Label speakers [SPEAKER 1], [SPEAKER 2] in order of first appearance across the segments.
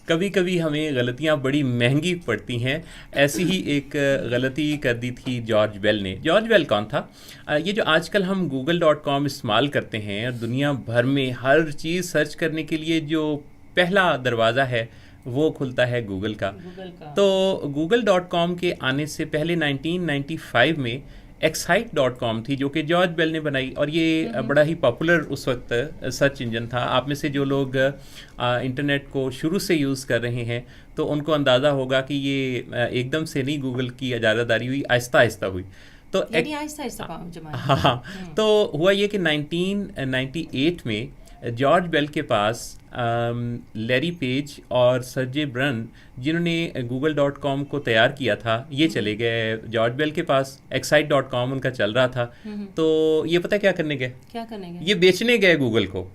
[SPEAKER 1] कभी कभी हमें गलतियां बड़ी महंगी पड़ती हैं। ऐसी ही एक गलती कर दी थी जॉर्ज बेल ने। जॉर्ज बेल कौन था? ये जो आजकल हम google.com इस्तेमाल करते हैं और दुनिया भर में हर चीज़ सर्च करने के लिए जो पहला दरवाज़ा है वो खुलता है गूगल का। तो google.com के आने से पहले 1995 में excite.com थी, जो कि जॉर्ज बेल ने बनाई, और ये बड़ा ही पॉपुलर उस वक्त सर्च इंजन था। आप में से जो लोग इंटरनेट को शुरू से यूज़ कर रहे हैं तो उनको अंदाज़ा होगा कि ये एकदम से नहीं गूगल की इजाज़तदारी हुई, आहिस्ता आहिस्ता हुई। तो हाँ, तो हुआ ये कि 1998 में जॉर्ज बेल के पास लैरी पेज और सर्जे ब्रन, जिन्होंने google.com को तैयार किया था, ये चले गए जॉर्ज बेल के पास। excite.com उनका चल रहा था। तो ये पता क्या करने गए? ये बेचने गए गूगल को।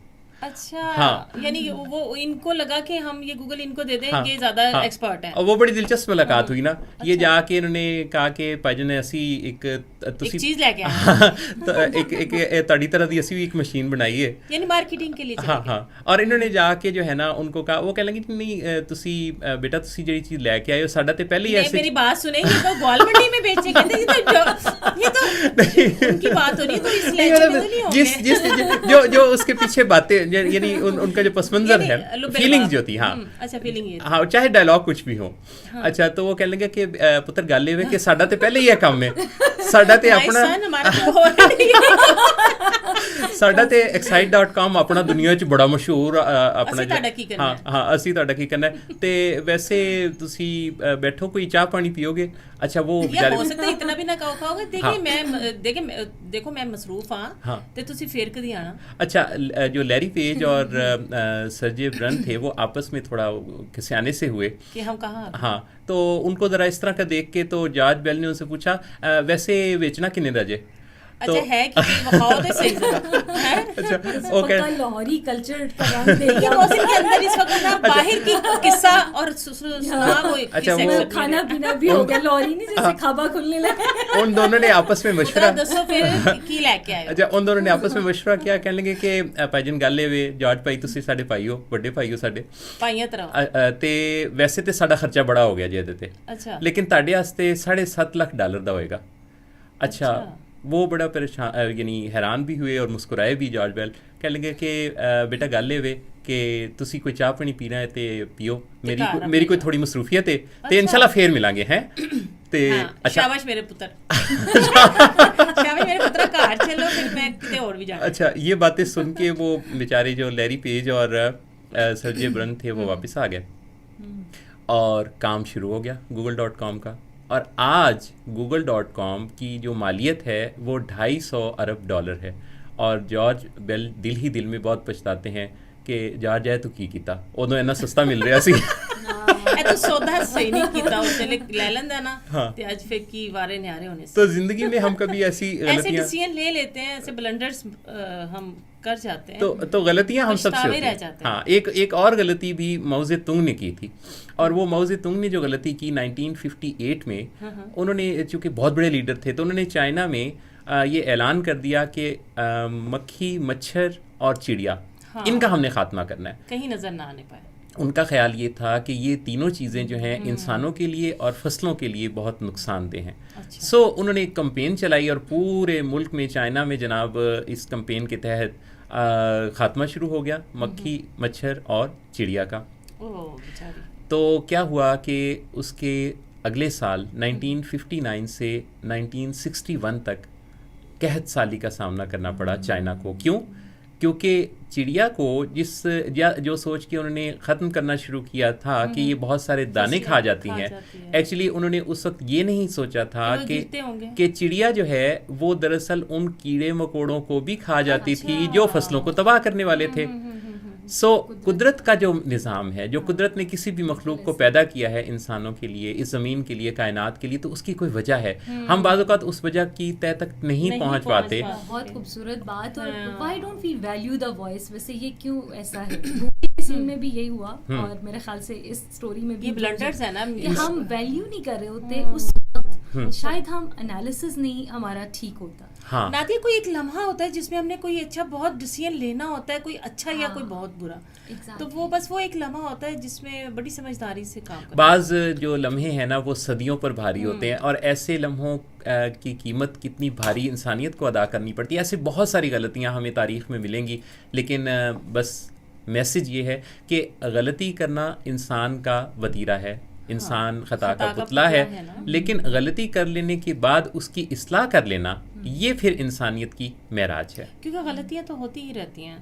[SPEAKER 2] अच्छा,
[SPEAKER 1] हाँ,
[SPEAKER 2] यानी वो इनको लगा कि हम ये गूगल इनको दे दें,
[SPEAKER 1] हाँ,
[SPEAKER 2] ये ज्यादा एक्सपर्ट है।
[SPEAKER 1] और वो बड़ी दिलचस्प मुलाकात हुई ना। ये जाके इन्होंने कहा कि भाईजान असी एक
[SPEAKER 2] चीज लेके आए
[SPEAKER 1] तो एक तड़ी तरह दी असी भी एक मशीन बनाई है,
[SPEAKER 2] यानी मार्केटिंग के लिए।
[SPEAKER 1] हाँ। और इन्होंने जाके जो है ना उनको कहा, वो कह लगे कि नहीं तुसी बेटा तुसी जेडी चीज लेके आए हो साडा ते पहले ही ऐसे।
[SPEAKER 2] मेरी बात सुने, ये तो ग्वाल मंडी में बेचे कहते, ये तो उनकी बात हो रही है, तो इसलिए
[SPEAKER 1] जिस जो उसके पीछे बातें, यानी उनका जो पसमंजर है, फीलिंग्स जो थी, हाँ
[SPEAKER 2] अच्छा, फीलिंग ये,
[SPEAKER 1] हाँ, चाहे डायलॉग कुछ भी हो। अच्छा, तो वो कह लेंगे कि पुत्र गल ये कि साडा ते पहले ही है काम है, साडा ते अपना साडा ते excite.com अपना दुनिया च बड़ा मशहूर अपना, हाँ असी तुहाडा की करना है। ते वैसे तुसी बैठो, कोई चाह पानी पियोगे? अच्छा, वो
[SPEAKER 2] हो सकता है इतना भी ना खाओगे। देखो मैं मसरूफ हाँ, ते तुसी फिर कदी आना।
[SPEAKER 1] अच्छा, जो लैरी पेज और सर्जे ब्रन थे वो आपस में थोड़ा खिसियाने से हुए
[SPEAKER 2] कि हम कहाँ।
[SPEAKER 1] हाँ, तो उनको ज़रा इस तरह का देख के तो जॉर्ज बेल ने उनसे पूछा वैसे बेचना कितने दर्जे?
[SPEAKER 2] अच्छा, है कि वखाओ तो सही है।
[SPEAKER 1] अच्छा, ओके,
[SPEAKER 3] लाहौरी कल्चर का रंग देगा
[SPEAKER 2] मौसम के अंदर इस वक्त ना बाहर की किस्सा और सुना वो।
[SPEAKER 1] अच्छा, वो
[SPEAKER 3] खाना पीना भी हो गया, लाहौरी नहीं जैसे खाबा खुलने लगा।
[SPEAKER 1] उन दोनों ने आपस में मशवरा,
[SPEAKER 2] दसो फिर की लेके आए।
[SPEAKER 1] अच्छा, उन दोनों ने आपस में मशवरा किया, कहने लगे कि भाईजन गल वे जॉर्ज भाई तुसी साडे भाई हो, बड़े भाई हो साडे
[SPEAKER 2] भाइयां तरह,
[SPEAKER 1] ते वैसे ते साडा खर्चा बड़ा हो गया जे ते,
[SPEAKER 2] अच्छा,
[SPEAKER 1] लेकिन ताडे वास्ते $7.5 लाख दा होएगा। अच्छा, वो बड़ा परेशान, यानी हैरान भी हुए और मुस्कुराए भी जॉर्ज बेल। कह लगे कि बेटा गल वे कि तुसी कोई चाह पानी पीना है ते पियो, मेरी कोई थोड़ी मसरूफियत है, ते इंशाल्लाह फिर मिलांगे हैं ते। अच्छा,
[SPEAKER 2] शाबाश मेरे पुत्र, शाबाश मेरे पुत्र, घर चलो, फिर मैं किते और भी जाना।
[SPEAKER 1] अच्छा, ये बातें सुन के वो बेचारे जो लैरी पेज और सर्जे ब्रन थे वो वापस आ गए और काम शुरू हो गया google.com का। और आज google.com की जो मालियत है वो $250 अरब है। और जॉर्ज बेल दिल ही दिल में बहुत पछताते हैं कि जॉर्ज है तो की कीता, उदों इन्ना सस्ता मिल रहा सी।
[SPEAKER 2] तो सौदा सही नहीं कीता उसने, ले लेंदा ना, ते आज फिर की वारे न्यारे होने से।
[SPEAKER 1] तो जिंदगी में हम कभी ऐसी
[SPEAKER 2] डिसीजन ले लेते हैं, ऐसे ब्लंडर्स हम कर जाते हैं,
[SPEAKER 1] तो गलतियां हम सबसे होती हैं। हाँ, एक और गलती भी माओ ज़ेतुंग ने की थी, और वो माओ ज़ेतुंग ने जो गलती की 1958 में, उन्होंने चूँकि बहुत बड़े लीडर थे तो उन्होंने चाइना में ये ऐलान कर दिया कि मक्खी, मच्छर और चिड़िया, इनका हमने खात्मा करना है,
[SPEAKER 2] कहीं नजर ना आने पाए।
[SPEAKER 1] उनका ख्याल ये था कि ये तीनों चीज़ें जो हैं इंसानों के लिए और फसलों के लिए बहुत नुकसानदेह हैं।
[SPEAKER 2] अच्छा।
[SPEAKER 1] सो उन्होंने एक कैंपेन चलाई और पूरे मुल्क में, चाइना में जनाब, इस कैंपेन के तहत खात्मा शुरू हो गया मक्खी, मच्छर और चिड़िया का। तो क्या हुआ कि उसके अगले साल 1959 से 1961 तक कहत साली का सामना करना पड़ा चाइना को। क्यों? क्योंकि चिड़िया को जो सोच के उन्होंने ख़त्म करना शुरू किया था कि ये बहुत सारे दाने खा जाती हैं, एक्चुअली उन्होंने उस वक्त ये नहीं सोचा था कि चिड़िया जो है वो दरअसल उन कीड़े मकोड़ों को भी खा जाती थी जो फसलों को तबाह करने वाले थे। सो कुदरत का जो निज़ाम है, जो कुदरत ने किसी भी मखलूक को पैदा किया है इंसानों के लिए, इस ज़मीन के लिए, कायनात के लिए, तो उसकी कोई वजह है। हम बाज़ औक़ात उस वजह की तय तक नहीं पहुंच पाते।
[SPEAKER 3] बहुत खूबसूरत बात। और why don't we value the voice? वैसे ये क्यों ऐसा है? सीन में भी यही हुआ और मेरे ख्याल से इस स्टोरी में भी
[SPEAKER 2] ब्लंडर्स है ना,
[SPEAKER 3] हम वैल्यू नहीं कर रहे होते उस वक्त शायद हम एनालिसिस नहीं हमारा ठीक होता।
[SPEAKER 1] हाँ
[SPEAKER 2] नादिया, कोई एक लम्हा होता है जिसमें हमने कोई अच्छा बहुत डिसीजन लेना होता है, कोई अच्छा या
[SPEAKER 3] हाँ,
[SPEAKER 2] कोई बहुत बुरा,
[SPEAKER 3] exactly.
[SPEAKER 2] तो वो बस वो एक लम्हा होता है जिसमें बड़ी समझदारी से काम करना।
[SPEAKER 1] बाज़ जो लम्हे हैं ना वो सदियों पर भारी होते हैं, और ऐसे लम्हों की कीमत कितनी भारी इंसानियत को अदा करनी पड़ती है। ऐसे बहुत सारी गलतियां हमें तारीख़ में मिलेंगी, लेकिन बस मैसेज ये है कि गलती करना इंसान का वतीरा है, इंसान खता का पुतला है,
[SPEAKER 2] ना।
[SPEAKER 1] लेकिन गलती कर लेने के बाद उसकी इस्लाह कर लेना, ये फिर इंसानियत की मेराज है।
[SPEAKER 2] क्योंकि गलतियां तो होती ही रहती हैं।